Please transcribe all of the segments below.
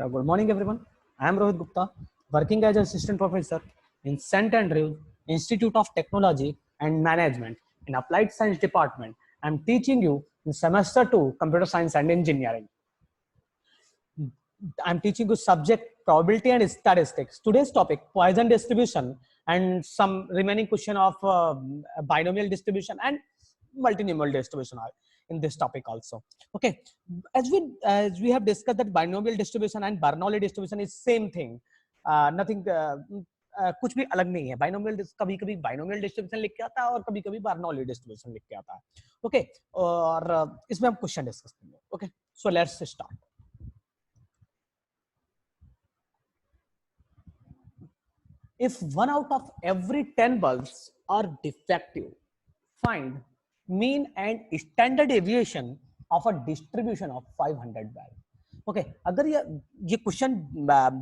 Good morning, everyone. I am Rohit Gupta, working as assistant professor in St. Andrews Institute of Technology and Management in Applied Science Department. I am teaching you in semester 2 Computer Science and Engineering. I am teaching you subject probability and statistics. Today's topic Poisson distribution and some remaining question of binomial distribution and multinomial distribution are in this topic also. Okay, as we have discussed that binomial distribution and Bernoulli distribution is same thing. Nothing कुछ भी अलग नहीं है. Binomial कभी कभी binomial distribution लिख के आता है और कभी कभी बर्नौली डिस्ट्रीब्यूशन लिख के आता है. ओके, और इसमें हम क्वेश्चन डिस्कस करेंगे. Okay, so let's start. If 1 out of every 10 bulbs are defective, find mean and standard deviation of a distribution of 500 bulbs. Okay, अगर ये क्वेश्चन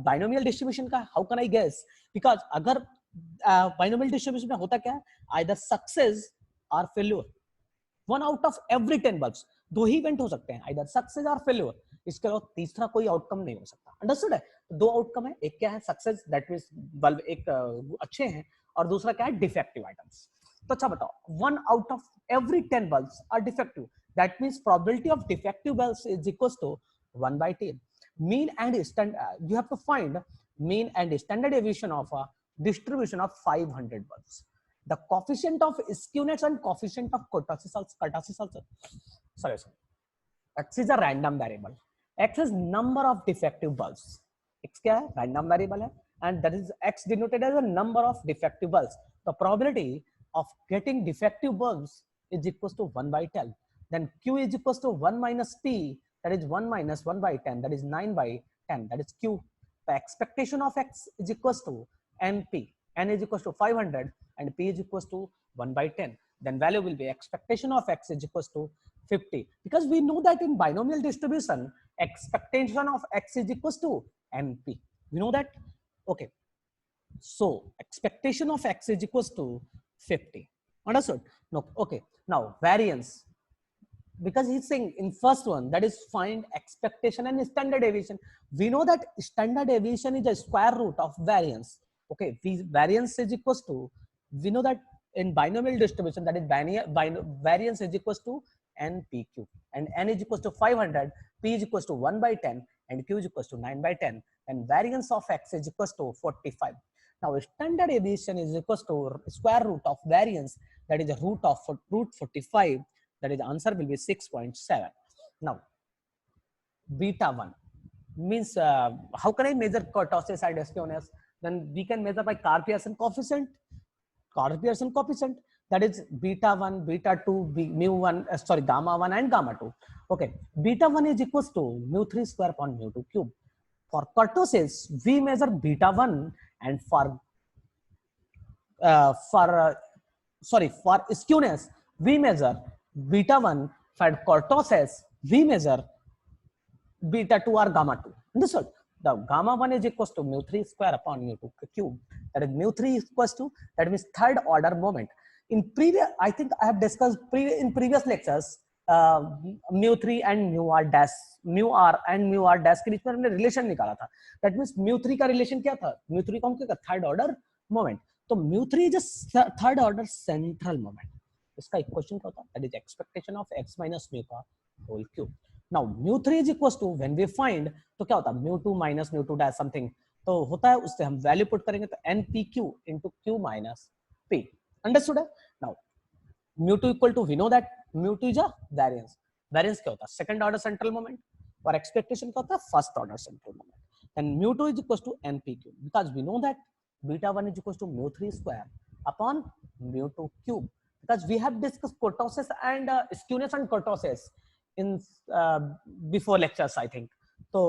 बाइनोमियल डिस्ट्रीब्यूशन का, how can I guess? Because अगर binomial distribution में होता क्या है, either success और failure. 1 out of every 10 bulbs, दो ही इवेंट हो सकते हैं, आइदर सक्सेस और फेल्योर. इसके अलावा तीसरा कोई आउटकम नहीं हो सकता. अंडरस्टूड है? दो आउटकम है, एक क्या है सक्सेस, दैट मींस बल्ब एक अच्छे हैं, और दूसरा क्या है डिफेक्टिव आइटम्स. तो अच्छा बताओ, 1 out of every 10 bulbs are defective. That means probability of defective bulbs is equals to 1 by 10. Mean and standard, you have to find mean and standard deviation of a distribution of 500 bulbs. The coefficient of skewness and coefficient of kurtosis also. Sorry. X is a random variable. X is number of defective bulbs. X क्या है? Random variable है, and that is X denoted as a number of defective bulbs. The probability of getting defective bulbs is equals to 1 by 10. Then Q is equals to 1 minus P, that is 1 minus 1 by 10, that is 9 by 10, that is Q. The expectation of X is equals to NP. N is equals to 500 and P is equals to 1 by 10. Then value will be expectation of X is equals to 50. Because we know that in binomial distribution, expectation of X is equals to NP. We know that? Okay. So expectation of X is equals to 50. Understood? No. Okay. Now variance. Because he's saying in first one, that is find expectation and standard deviation. We know that standard deviation is a square root of variance. Okay, variance is equals to, we know that in binomial distribution, that is variance is equals to NPQ, and N is equals to 500, P is equals to 1 by 10, and Q is equals to 9 by 10, and variance of X is equals to 45. Now standard deviation is equals to square root of variance, that is a root of root 45. That is the answer will be 6.7. Now, beta 1 means how can I measure kurtosis and skewness? Then we can measure by Karp-Pearson coefficient. Karp-Pearson coefficient, that is beta 1, beta 2, mu 1, sorry, gamma 1 and gamma 2. Okay, beta 1 is equals to mu 3 square upon mu 2 cube. For kurtosis, we measure beta 1, and for skewness, we measure beta 1. For kurtosis, we measure beta 2 or gamma 2. Understood? The gamma 1 is equals to mu 3 square upon mu 2 cube. That is mu 3 is equals to, that means third order moment. In previous, I think I have discussed in previous lectures, mu 3 and mu r dash, mu r and mu r dash के बीच में हमने relation निकाला था. That means mu 3 का relation क्या था? mu 3 कौन क्या? Third order moment. तो mu 3 is third order central moment. इसका इक्वेशन क्या होता है? That is expectation of x minus mu का whole cube. Now mu 3 is equals to, when we find, तो क्या होता है? mu 2 minus mu 2 dash something. तो होता है, उससे हम वैल्यू पुट करेंगे तो npq into q minus p. Understood है? Now mu 2 equal to, we know that mu 2 is a variance. Variance क्या होता है? Second order central moment. और एक्सपेक्टेशन क्या होता है? First order central moment. Then mu 2 is equals to npq, because we know that beta 1 is equals to mu 3 square upon mu 2 cube. Because we have discussed kurtosis and skewness and kurtosis in before lectures, I think. So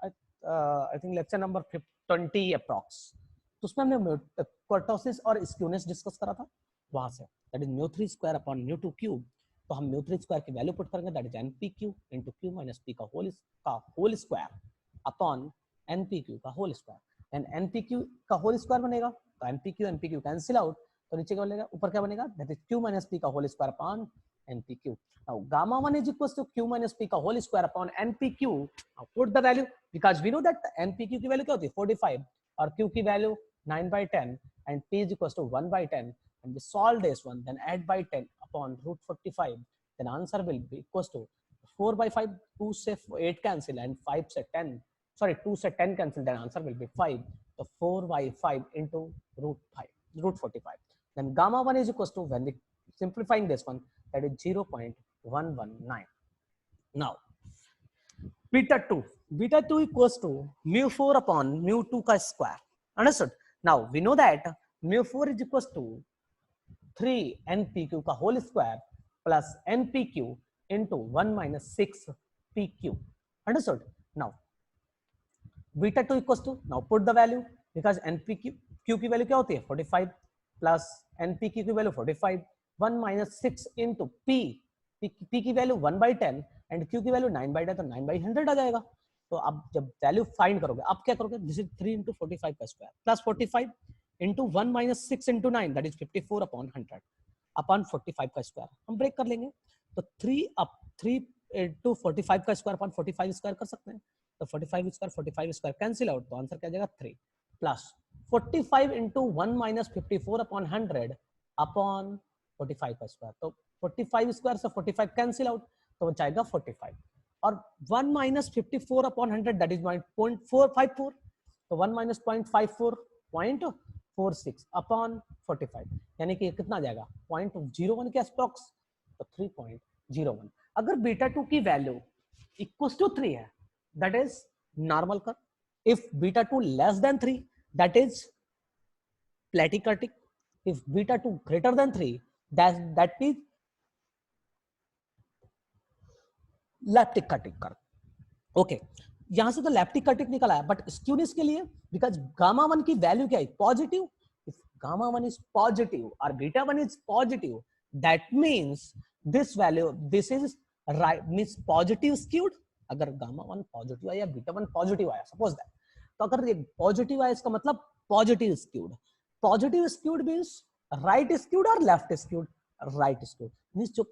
I think lecture number 20 approx. तो उसमें हमने kurtosis और skewness discuss करा था वहां से. That is mu 3 square upon mu 2 cube. तो हम mu 3 square की वैल्यू पुट करेंगे, that is npq into q minus p का whole square upon npq का whole square. And npq का whole square बनेगा, तो npq कैंसिल आउट, तो नीचे क्या बनेगा? ऊपर क्या बनेगा? That is q minus p का whole square upon NPQ. Now gamma 1 is equals to Q minus P का whole square upon NPQ. Now put the value, because we know that NPQ की value क्या होती है 45 और Q की value 9 by 10 and P is equals to 1 by 10, and we solve this one, then add by 10 upon root 45, then answer will be equals to 4 by 5, 2 से 8 cancel and 5 से 10, sorry 2 से 10 cancel, then answer will be 5. So 4 by 5 into root 45. Then gamma 1 is equals to, when we simplifying this one, that is 0.119. Now beta 2 equals to mu 4 upon mu 2 का square. Understood? Now we know that mu 4 is equals to 3 NPQ का whole square plus NPQ into 1 minus 6 PQ. Understood? Now beta 2 equals to, now put the value, because NPQ Q की value क्या होती है 45 plus NPQ की value 45, 1 minus 6 into P की value 1 by 10 and Q की value 9 by 10, तो 9 by 100 आ जाएगा. तो अब जब वैल्यू फाइंड करोगे आप क्या करोगे, दिस इज 3 into 45 का square plus 45 into 1 minus 6 into 9, that is 54 upon 100 upon 45 का स्क्वायर. हम ब्रेक कर लेंगे, तो 3 into 45 का स्क्वायर upon 45 स्क्वायर कर सकते हैं. तो 45 स्क्वायर कैंसिल आउट, तो आंसर क्या आ जाएगा 3 plus 45 into 1 minus 54 upon 100 upon 45 का स्क्वायर. तो 45 स्क्वायर से 45 कैंसिल आउट, तो वो जाएगा 45 और 1 minus 54 upon 100, that is 0.454, तो 1 minus 0.54 0.46 upon 45, यानी कि कितना आ जाएगा 0.01 के अप्रॉक्स, तो 3.01. अगर बीटा 2 की वैल्यू इक्वल टू 3 है, that is normal curve. If beta 2 less than 3, that is platycardic. If beta 2 greater than 3, that is lactic-cardic curve. Okay, यहां से तो lactic-cardic निकल आया, but skewness के लिए, because gamma 1 की वैल्यू क्या है positive. If gamma 1 is positive or beta 1 is positive, that means this value, this is right, means positive skewed. अगर गामा 1 पॉजिटिव आया, बीटा 1 पॉजिटिव आया, सपोज दैट, तो अगर ये पॉजिटिव आया इसका मतलब positive skewed. Positive skewed means right skewed और left skewed. Right skewed means जो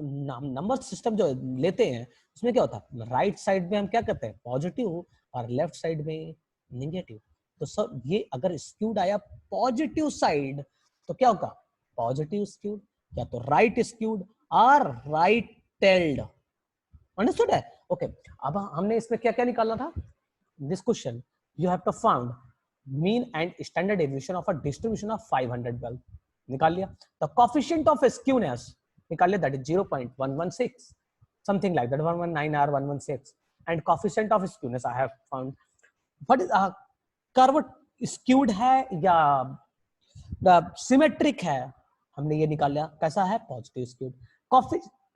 नंबर सिस्टम जो लेते हैं उसमें क्या होता है, राइट साइड में हम क्या करते हैं पॉजिटिव और लेफ्ट साइड में नेगेटिव. तो सर ये अगर स्क्यूड आया पॉजिटिव साइड तो क्या होगा पॉजिटिव स्क्यूड, या तो राइट स्क्यूड और राइट टेल्ड. अंडरस्टूड है? ओके, अब हमने इसमें क्या क्या निकालना था. This question you have to found mean and standard deviation of a distribution of 500 bulb. निकाल लिया. द कोएफिशिएंट ऑफ स्क्यूनेस निकाल लिया, that is 0.116, something like that, 119 or 116. And coefficient of skewness I have found. What is curve skewed है या symmetric है, हमने ये निकाल लिया. कैसा है पॉजिटिव स्क्यूड.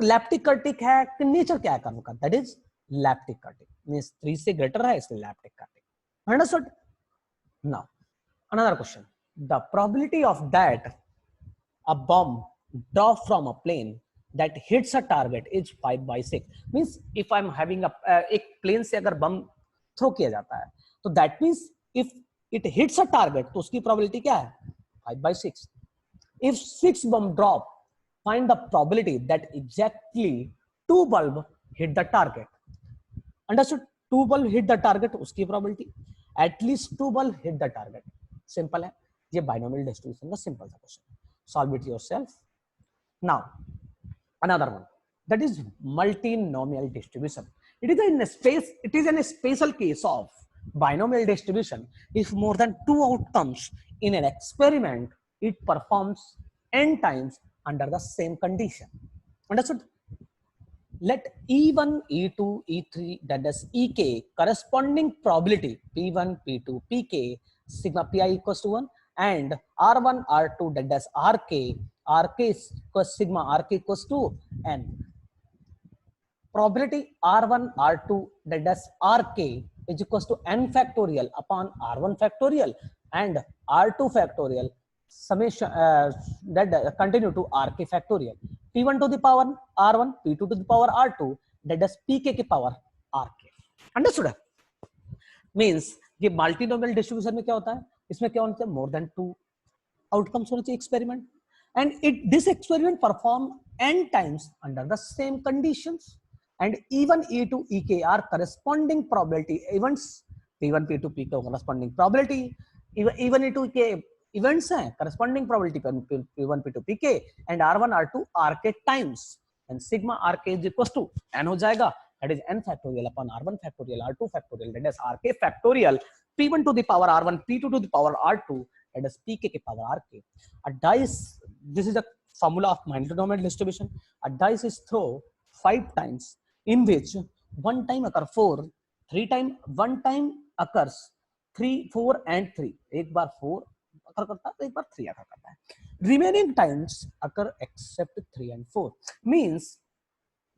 लैप्टिक-कार्टिक है कि नेचर क्या है कर्व का, दैट इज लैप्टिक-कार्टिक, मींस 3 से ग्रेटर है इसलिए leptokurtic. Understood? Now another question. The probability of that a bomb drop from a plane that hits a target is 5/6. Means if I am having एक plane से अगर bomb throw किया जाता है तो that means if it hits a target तो उसकी probability क्या है 5/6. इफ 6 bomb drop, find the probability that exactly 2 bulb hit the target. Understood? 2 bulb hit the target, उसकी probability at least 2 bulb hit the target. Simple है ये binomial distribution का simple सा question. Solve it yourself. Now another one, that is multinomial distribution. It is in a special case of binomial distribution. If more than 2 outcomes in an experiment, it performs n times under the same condition. Understood? Let E1, E2, E3, that is Ek corresponding probability P1, P2, Pk, sigma Pi equals to 1, and R1, R2, that is Rk equals sigma Rk equals to n. Probability R1, R2, that is Rk is equals to n factorial upon R1 factorial and R2 factorial summation that continue to Rk factorial. P1 to the power R1, P2 to the power R2, that is Pk की power Rk. Understood? Means ये multinomial distribution में क्या होता है, इसमें क्या होता है मोर देन 2 आउटकम्स होने चाहिए experiment. and this experiment performed n times under the same conditions, and even e to ek are corresponding probability events. p1 p2 pk corresponding probability, even e to ek events हैं corresponding probability p1 p2 pk and r1 r2 rk times, and sigma rk is equals to n हो जाएगा, that is n factorial upon r1 factorial r2 factorial, that is rk factorial p1 to the power r1 p2 to the power r2, that is pk के power rk. A dice, this is a formula of mononomial distribution. A dice is thrown 5 times, in which one time occur 4, 3 time one time occurs 3, 4 and 3. एक बार 4 occur करता है, एक बार 3 occur करता है. Remaining times occur except 3 and 4. Means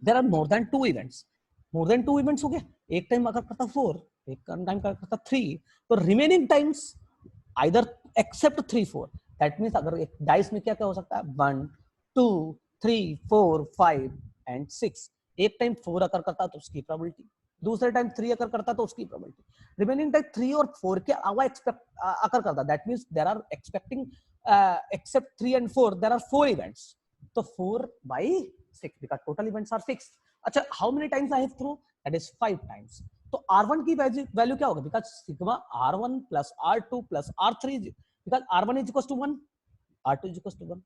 there are more than 2 events. More than 2 events हो गए. एक time अगर करता 4, एक टाइम करता 3, तो remaining times either except 3, 4. That means अगर एक डाइस में क्या क्या हो सकता है 1, 2, 3, 4, 5 and 6. एक टाइम 4 अकर करता तो उसकी प्रोबेबिलिटी, दूसरे टाइम 3 अकर करता तो उसकी प्रोबेबिलिटी, रिमेनिंग टाइम 3 और 4 के अलावा अकर करता. That means there are expecting except 3 and 4 there are 4 events, तो 4/6 बिकॉज़ टोटल इवेंट्स आर 6. अच्छा, how many times I have threw, that is 5 times. तो R1 की वैल्यू क्या होगा, because sigma R1 plus R2 plus R3, because R1 is equals to 1, R2 is equals to 1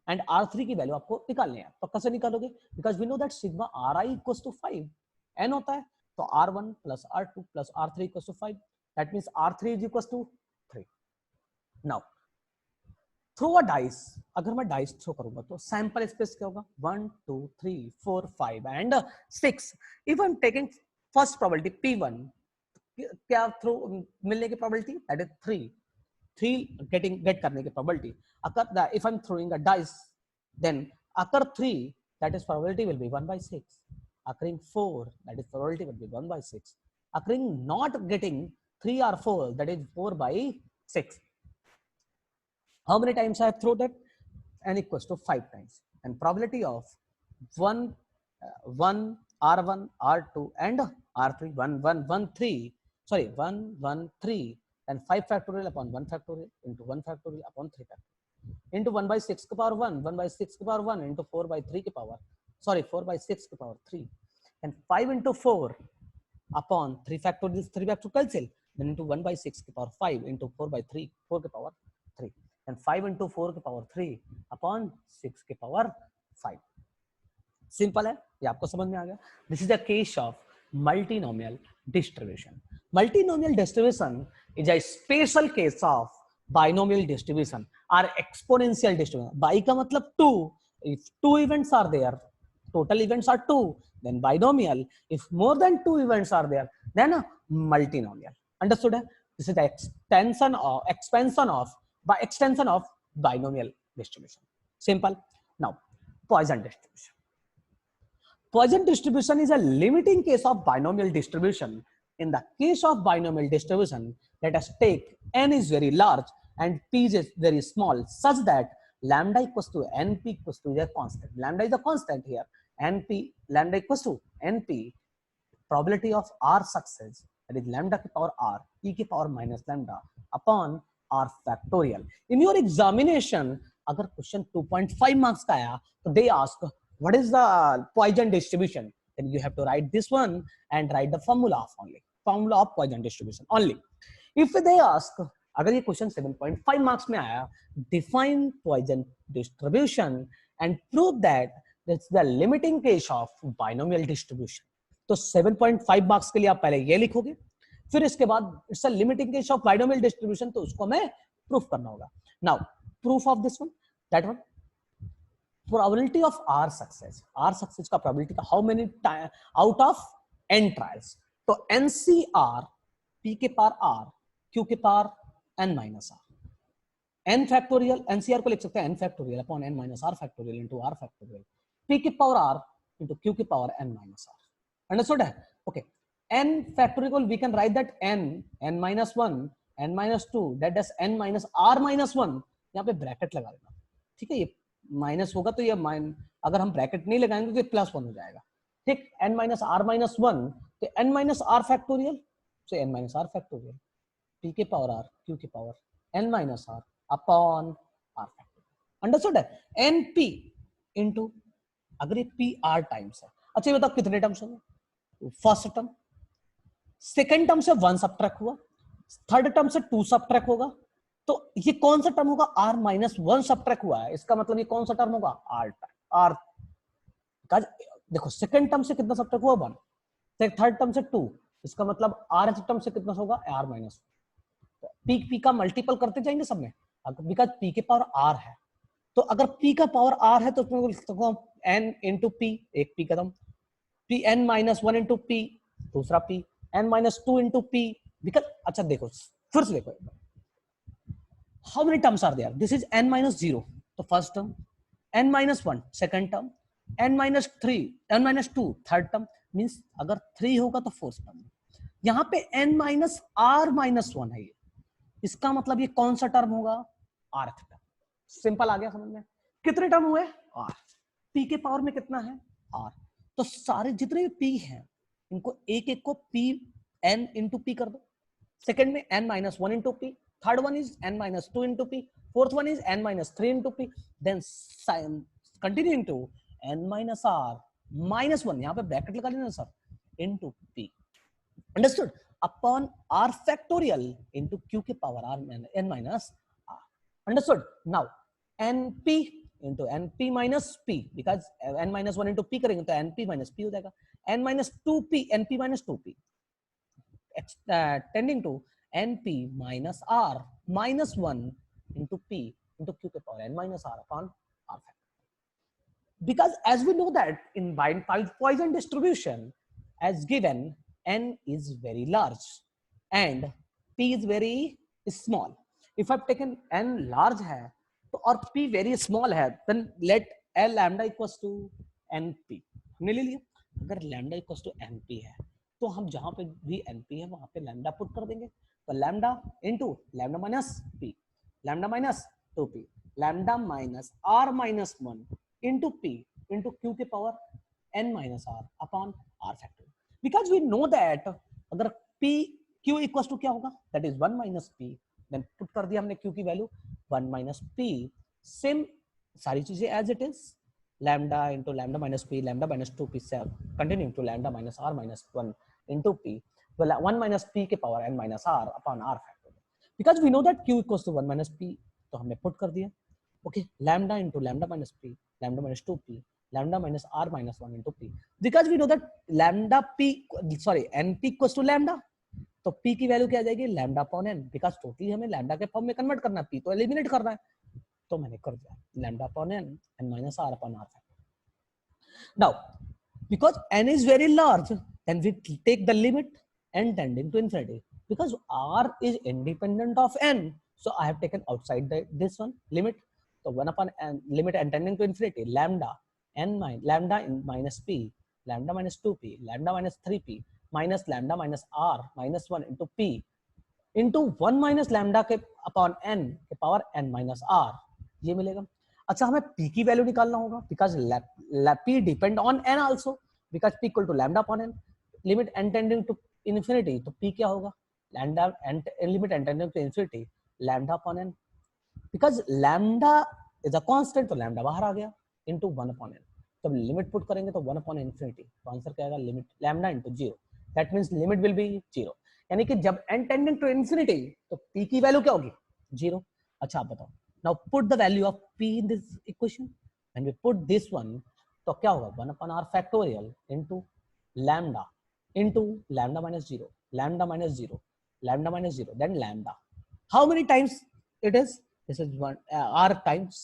and R3 की value आपको निकालनी है. तो कैसे निकालोगे, because we know that sigma Ri equals to 5, n होता है, तो R1 plus R2 plus R3 equals to 5, that means R3 is equals to 3. now throw a dice, अगर मैं डाइस थ्रो करूंगा तो सैंपल स्पेस क्या होगा 1, 2, 3, 4, 5 and 6. If I am taking first probability p1, क्या थ्रो मिलने की प्रोबेबिलिटी, दैट इज 3 गेट करने की प्रोबेबिलिटी. अगर if I am throwing a dice then occur 3, that is probability will be 1/6. occurring 4, that is probability will be 1/6. occurring not getting 3 or 4, that is 4/6. How many times I have thrown that? N equals to 5 times. And probability of 1, 1, R1, R2 and R3, 1, 1, 1, 3, sorry, 1, 1, 3, and 5 factorial upon 1 factorial into 1 factorial upon 3 factorial into 1/6 के power 1, 1/6 के power 1 into 4/3 के power, sorry, 4/6 के power 3, and 5 into 4 upon 3 factorial, this 3 factorial cancel, then into 1/6 के power 5 into 4/3, 4 के power 3, and 5 into 4 के power 3 upon 6 के power 5. Simple है, ये आपको समझ में आ गया. This is a case of multinomial distribution. Multinomial distribution is a special case of binomial distribution और एक्सपोनेंशियल डिस्ट्रीब्यूशन. बाई का मतलब 2. If 2 events are there, total events are 2, then binomial. If more than 2 events are there, then multinomial. Understood? This is the expansion of binomial distribution. Simple. Now, Poisson distribution. Poisson distribution is a limiting case of binomial distribution. In the case of binomial distribution, let us take n is very large and p is very small, such that lambda equals to np equals to a constant. Lambda is a constant here. np, lambda equals to np, probability of r success, that is lambda की power r, e की power minus lambda upon r factorial. In your examination, अगर question 2.5 marks का आया तो they ask what is the Poisson distribution, then you have to write this one and write the formula of Poisson distribution only. If they ask, अगर ये question 7.5 marks में आया, define Poisson distribution and prove that that's the limiting case of binomial distribution. तो 7.5 marks के लिए आप पहले ये लिखोगे, फिर इसके बाद it's a limiting case of binomial distribution, तो उसको हमें प्रूफ करना होगा. Now proof of this one, that one, probability of r success का probability का how many time out of n trials, तो ncr p के पावर r q के power n minus r, n factorial, ncr को लिख सकते हैं n factorial upon n minus r factorial into r factorial, p के power r into q के power n minus r. Understood है? Okay, n factorial we can write that n minus 1, n minus 2, that is n minus r minus 1. यहाँ पे bracket लगा देना, ठीक है? ये माइनस होगा तो ये अगर हम ब्रैकेट नहीं लगाएंगे तो ये +1 हो जाएगा, ठीक? n minus r minus 1, तो n minus r factorial, so n minus r factorial, p के पावर r q के power n minus r upon r factorial. Understood है, एन पी इंटू, अगर ये पी आर टाइम्स है, अच्छा ये बताओ कितने टर्म्स होंगे, फर्स्ट टर्म, सेकेंड टर्म से 1 सब्ट्रैक्ट हुआ, थर्ड टर्म से 2 सब्ट्रैक्ट होगा, तो ये कौन सा टर्म होगा, r माइनस 1 सब्ट्रैक्ट हुआ है, इसका मतलब ये कौन सा टर्म होगा, r देखो सेकंड टर्म से कितना सब्ट्रैक्ट हुआ 1, थर्ड टर्म से 2, इसका मतलब r टर्म से कितना होगा r माइनस, पी का मल्टीपल करते जाएंगे सब में, बिकॉज p के पावर r है, तो अगर p का पावर r है तो उसमें लिखो n इंटू पी, एक p खत्म, p n minus 1 into p, दूसरा p n minus 2 into p, because अच्छा देखो फिर से देखो, how many terms are there, this is n minus 0 तो first term, n minus 1 second term, n minus 3 n minus 2 third term, means अगर 3 होगा तो फोर्थ टर्म, यहाँ पे n माइनस r माइनस 1 है, इसका मतलब ये कौन सा टर्म होगा, rth टर्म, सिंपल आ गया समझ में, कितने टर्म हुए r, p के पावर में कितना है r, तो सारे जितने भी p हैं इनको एक एक को p n इंटू p कर दो, सेकंड में n minus 1 into p, third one is n minus 2 into p, fourth one is n minus 3 into p, then continuing to n minus r minus 1, यहाँ पे ब्रैकेट लगा लेना sir, into p, understood, upon r factorial into q के power r n minus r, understood, now np into np minus p, because n minus 1 into p करेंगे तो np minus p हो जाएगा, n minus 2p np minus 2p, tending to np minus r minus 1 into p into q to the power n minus r upon r factor. Because as we know that in Poisson distribution, as given, n is very large and p is very small. If I've taken n large है तो और p very small है, then let l lambda equals to np, हमने ले लिया, अगर lambda equals to np है तो हम जहां पे भी np है वहां पे लैम्डा पुट कर देंगे, तो lambda into lambda minus p, lambda minus 2p, lambda minus r minus 1 into p into q के power n minus r upon r factor, because we know that अगर p q इक्वल्स टू क्या होगा, that is 1 minus p, then put कर दिया हमने q की value 1 minus p, same सारी चीजें as it is, lambda into lambda minus p, lambda minus 2p, continuing to lambda minus r minus 1 into p, well 1 minus p के power n minus r upon r factor, because we know that q equals to 1 minus p, तो हमने put कर दिया, okay, lambda into lambda minus p, lambda minus 2p, lambda minus r minus 1 into p, because we know that lambda p sorry np equals to lambda, तो p की value क्या आ जाएगी lambda upon n, because totally हमें lambda के form में convert करना है, p तो एलिमिनेट करना है, तो मैंने कर दिया lambda upon n minus r upon r factor. Now because n is very large, then we take the limit n tending to infinity, because r is independent of n, so I have taken outside this one limit, so 1 upon n limit n tending to infinity, lambda lambda minus p, lambda minus 2p, lambda minus 3p minus lambda minus r minus 1 into p into 1 minus lambda के upon n के power n minus r, ये मिलेगा। अच्छा हमें p की value निकालना होगा, because p depend on n also, because p equal to lambda upon n, limit n tending to infinity, तो p क्या होगा lambda limit n tending to infinity lambda upon n, because lambda is a constant, तो lambda बाहर आ गया into 1 upon n, तो limit put करेंगे तो 1 अपॉन इन्फिनिटी, तो आंसर क्या आएगा limit lambda into 0, that means limit will B 0, यानी कि जब n टेंडिंग टू इन्फिनिटी तो p की वैल्यू क्या होगी 0। अच्छा आप बताओ, now put the value of p in this equation, and we put this one, तो क्या होगा 1 upon r factorial into lambda minus 0, lambda minus 0, lambda minus 0, then lambda, how many times it is, this is 1 r times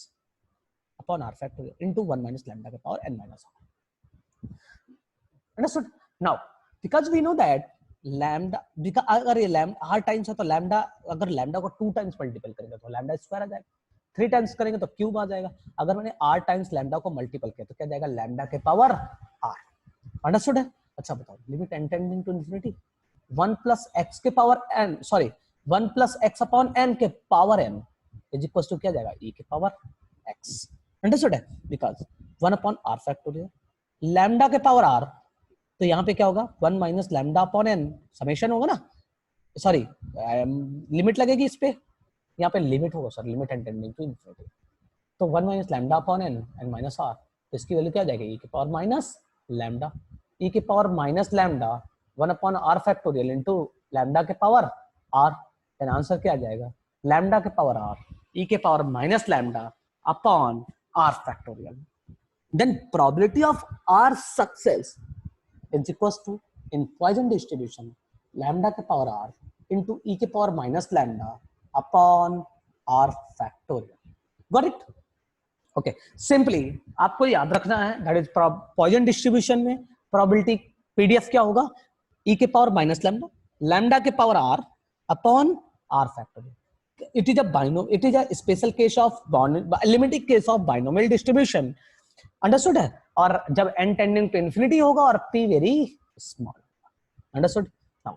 upon r factorial into 1 minus lambda के power n minus r, understood। now because we know that lambda, because अगर ये lambda r times है तो lambda, अगर lambda को 2 times multiple करेंगे तो lambda square आ जाएगा, 3 टाइम्स करेंगे तो क्यूब आ जाएगा, अगर मैंने r टाइम्स लैम्डा को मल्टीपल किया तो क्या जाएगा लैम्डा के पावर r, अंडरस्टूड है। अच्छा बताओ limit n tending to infinity 1 plus x के power n, sorry 1 plus x upon n के power n is equal to क्या जाएगा e के पावर x, अंडरस्टूड है, because 1 upon r factorial lambda के पावर r, तो यहाँ पे क्या होगा 1 minus lambda upon n, summation होगा ना, सॉरी लिमिट लगेगी इस पे, यहाँ पे लिमिट होगा sir, limit n tending to infinity, तो 1 minus lambda upon n n minus r, इसकी वैल्यू क्या आ जाएगी, ई के पावर माइनस लैम्डा, ई के power minus lambda 1 upon r factorial into lambda के पावर आर, देन आंसर क्या आ जाएगा, लैम्डा के पावर आर ई के power minus lambda upon r factorial. Then probability of R success is equals to, in Poisson distribution, lambda के power R into e के power minus lambda upon R factorial. Got it? Okay. Simply आपको याद रखना है, that is Poisson distribution में probability PDF क्या होगा, e के power minus lambda, lambda के power R upon R factorial. It is a special case of limited case of binomial distribution. Understood है, और जब n टेंडिंग टू इंफिनिटी होगा और p very small. Understood. Now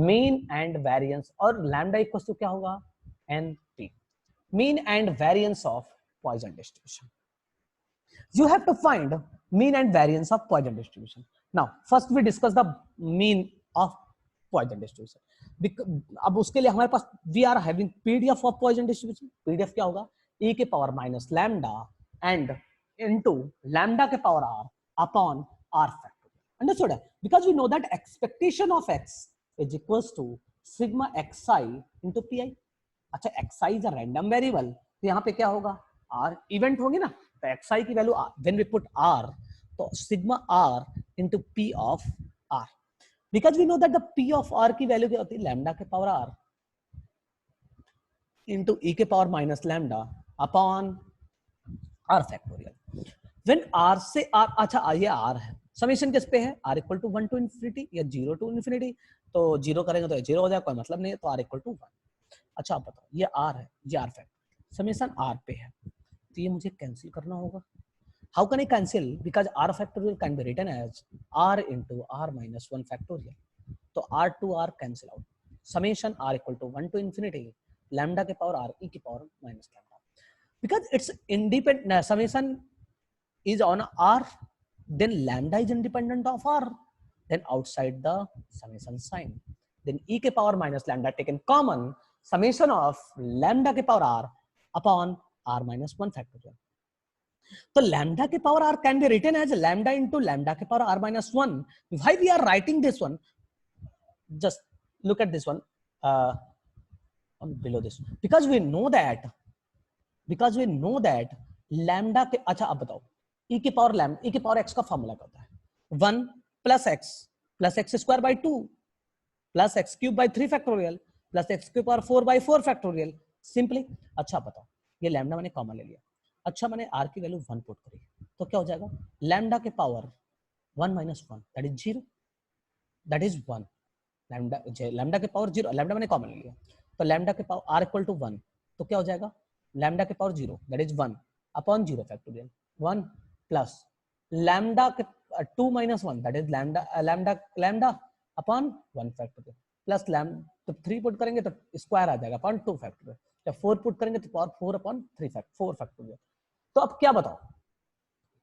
mean and variance, और lambda equals to क्या होगा, np, mean and variance of Poisson distribution. You have to find mean and variance of Poisson distribution. Now first we discuss the mean of Poisson distribution. अब उसके लिए हमारे पास we are having PDF of Poisson distribution. PDF क्या होगा, e के power minus lambda and into lambda के power r upon r factorial. Understood? Because we know that expectation of x is equals to sigma xi into pi. अच्छा, xi is a random variable, तो यहाँ पे क्या होगा, r event होगी ना, तो xi की value when we put r, तो sigma r into p of r. Because we know that the p of r की वैल्यू क्या होती है, lambda के power r into e के power minus lambda upon r factorial. When r से r, अच्छा ये r है, समेशन किस पे है, r equal to 1 to infinity या 0 टू इन्फिनिटी, तो 0 करेंगे तो 0 हो जाएगा, कोई मतलब नहीं है, तो r इक्वल टू 1. अच्छा आप बताओ, ये r है, ये r फैक्टर, समेशन r पे है, तो ये मुझे कैंसिल करना होगा. How can I cancel, because r factorial can be written as r into r minus 1 factorial, तो r to r cancel out, summation r equal to 1 to infinity lambda के power r e के power minus lambda. Because it's independent, summation is on r, then lambda is independent of r, then outside the summation sign, then e के power minus lambda taken common, summation of lambda के power r upon r minus 1 factorial. तो lambda के power r can be written as lambda into lambda के power r minus 1. Why we are writing this one? Just look at this one below this, because we know that lambda के, अच्छा अब बताओ, e के power lambda, e के power x का formula क्या होता है, 1 plus x square by 2 plus x cube by 3 factorial plus x के पावर 4 बाई 4 फैक्टोरियल, सिंपली. अच्छा बताओ, ये लैम्डा मैंने कॉमन ले लिया, अच्छा मैंने r की वैल्यू 1 पुट करी, तो क्या हो जाएगा, लैम्डा के power 1 minus 1 that is 0, that is 1. Lambda के पावर 0, लैम्डा मैंने कॉमन ले लिया, तो लैम्डा के पावर r इक्वल टू 1, तो क्या हो जाएगा, लैम्डा के power 0 that is 1 upon 0 factorial 1 plus lambda के 2 minus 1 that is lambda upon 1 factorial plus lambda, तो 3 पुट करेंगे तो स्क्वायर आ जाएगा अपॉन 2 फैक्टोरियल, जब 4 पुट करेंगे तो पावर 4 अपॉन 4 फैक्टोरियल. तो अब क्या बताओ,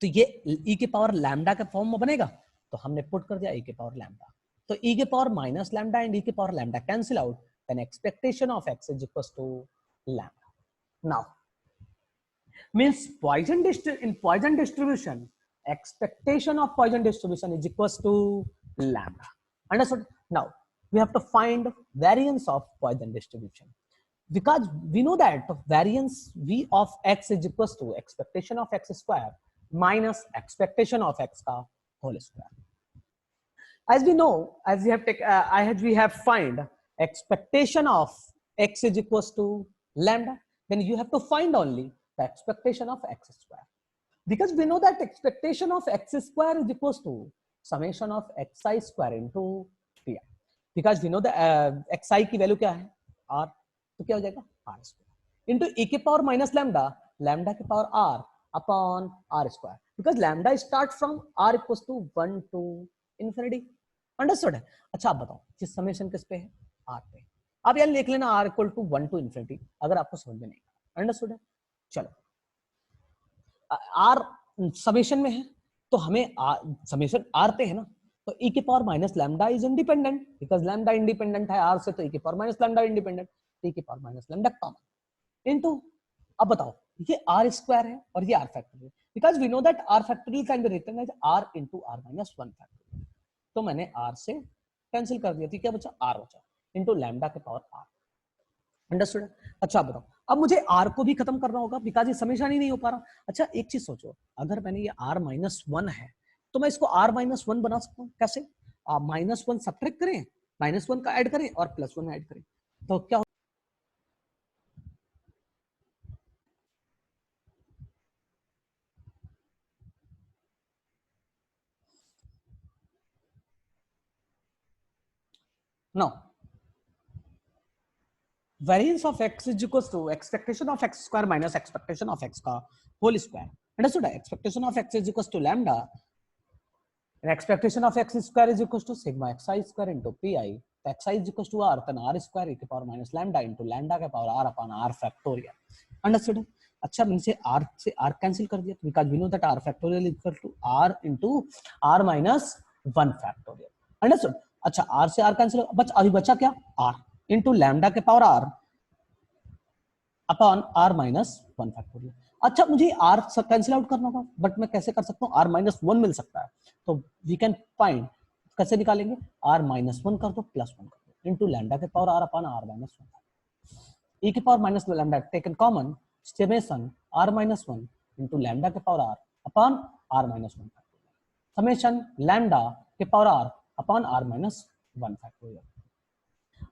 तो ये e के पावर लैम्डा के फॉर्म में बनेगा, तो हमने पुट कर दिया e के पावर लैम्डा, तो e के power minus lambda and e के power lambda cancel out, then expectation of x is equal to lambda. Now, means in Poisson distribution, expectation of Poisson distribution is equals to lambda. Understood? Now, we have to find variance of Poisson distribution. Because we know that variance v of x is equals to expectation of x square minus expectation of x ka whole square. As we know, as we have we have find expectation of x is equals to lambda, then you have to find only the expectation of x square, because we know that expectation of x square is equals to summation of xi square into pi, because we know the xi की value क्या है r, तो क्या हो जाएगा r square into e के power minus lambda, lambda के power r upon r square, because lambda start from r equals to 1 to infinity. Understood है. अच्छा आप बताओ, जिस समेशन किस पे है, r पे, आप यार लिख लेना r equal to 1 to infinity अगर आपको समझ में नहीं आया. अंडरस्टूड है. चलो r समेशन में है, तो हमें समेशन r पे है ना, तो e के power minus lambda is independent, because lambda independent है r से, तो e के power minus lambda independent, e के power minus lambda common into अब बताओ ये आर स्क्वायर है और ये r factorial, because we know that r factorial can be written as r into r minus one factorial. तो मैंने आर से कैंसिल कर दिया, ठीक है बच्चा, आर बचा इंटू लैम्डा के पावर आर। अंडरस्टूड? अच्छा बताओ, अब मुझे आर को भी खत्म करना होगा बिकॉज ये समेशन ही नहीं हो पा रहा। अच्छा एक चीज सोचो, अगर मैंने ये आर माइनस वन है तो मैं इसको आर माइनस वन बना सकता हूँ। कैसे? आप माइनस वन सब्ट्रैक्ट करें, माइनस वन का ऐड करें और प्लस वन ऐड करें, तो क्या? No, variance of x is equal to expectation of x square minus expectation of x का whole square. Understood? Expectation of x is equal to lambda and expectation of x square is equal to sigma xi square into pi. तो xi is equal to r, then r square e to power minus lambda into lambda के power r upon r factorial. Understood? अच्छा मैंने से r से r cancel कर दिया because we know that r factorial is equal to r into r minus 1 factorial. Understood? अच्छा r से r cancel, अभी बचा क्या? r into lambda के power r upon r minus one factorial. अच्छा मुझे r कैंसिल आउट करना होगा, बट मैं कैसे कर सकता हूँ? r माइनस वन मिल सकता है, तो वी कैन फाइंड, कैसे निकालेंगे? r माइनस वन कर दो प्लस वन कर दो इंटू लैम्डा के power r upon r minus one, e के power minus lambda taken common, summation r minus one into lambda के power r upon r minus one, summation lambda के power r upon r minus one factorial.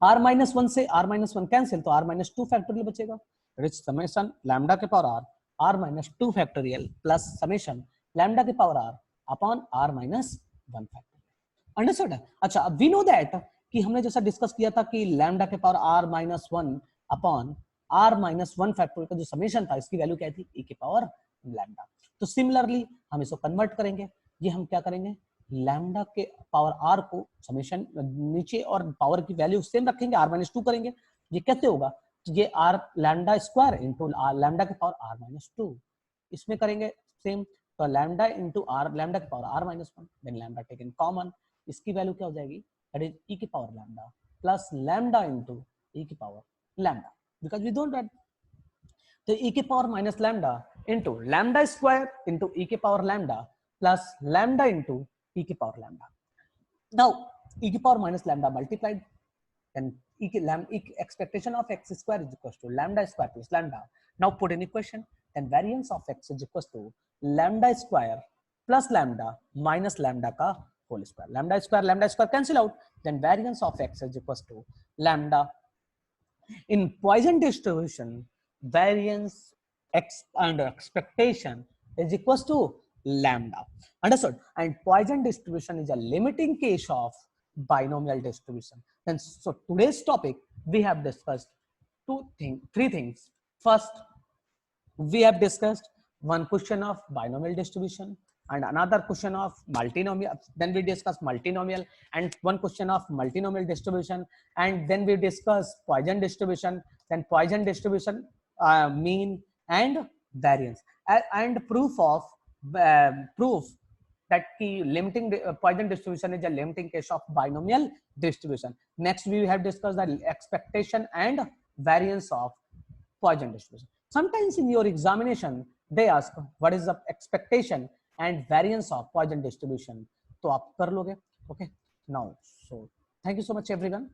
r minus one से r minus one cancel, तो r minus two factorial बचेगा, summation lambda के power r r minus two factorial plus summation lambda के power r upon r minus one factorial. Understood? अच्छा अब we know that कि हमने जैसा डिस्कस किया था कि लैम्डा के power r minus one upon r minus one factorial का जो समेशन था इसकी वैल्यू क्या थी? e के पावर लैम्डा। तो सिमिलरली हम इसको कन्वर्ट करेंगे, ये हम क्या करेंगे? लैम्डा के पावर r को समेशन नीचे और पावर की वैल्यू सेम रखेंगे, r माइनस टू करेंगे। ये कैसे होगा? ये r lambda square into lambda के पावर r माइनस टू, इसमें करेंगे सेम, तो लैम्डा इंटू r लैम्डा के power r minus one, then lambda taken common, इसकी वैल्यू क्या हो जाएगी? दैट इज e की power lambda plus lambda into e की power lambda, because we don't write, तो e के power minus lambda into lambda square into e के power lambda plus lambda into e के power lambda. Now e की power minus lambda multiplied, then expectation of x square is equal to lambda square plus lambda. Now put in equation, then variance of x is equal to lambda square plus lambda minus lambda का whole square. Lambda square cancel out, then variance of x is equal to lambda. In Poisson distribution, variance x under expectation is equal to lambda. Understood? And Poisson distribution is a limiting case of binomial distribution. Then so today's topic we have discussed three things. First, we have discussed one question of binomial distribution and another question of multinomial, then we discuss multinomial and one question of multinomial distribution, and then we discuss Poisson distribution, then Poisson distribution mean and variance, and proof that the limiting Poisson distribution is a limiting case of binomial distribution. Next we have discussed the expectation and variance of Poisson distribution. Sometimes in your examination they ask what is the expectation and variance of Poisson distribution, तो आप कर लोगे. Okay, now so thank you so much everyone.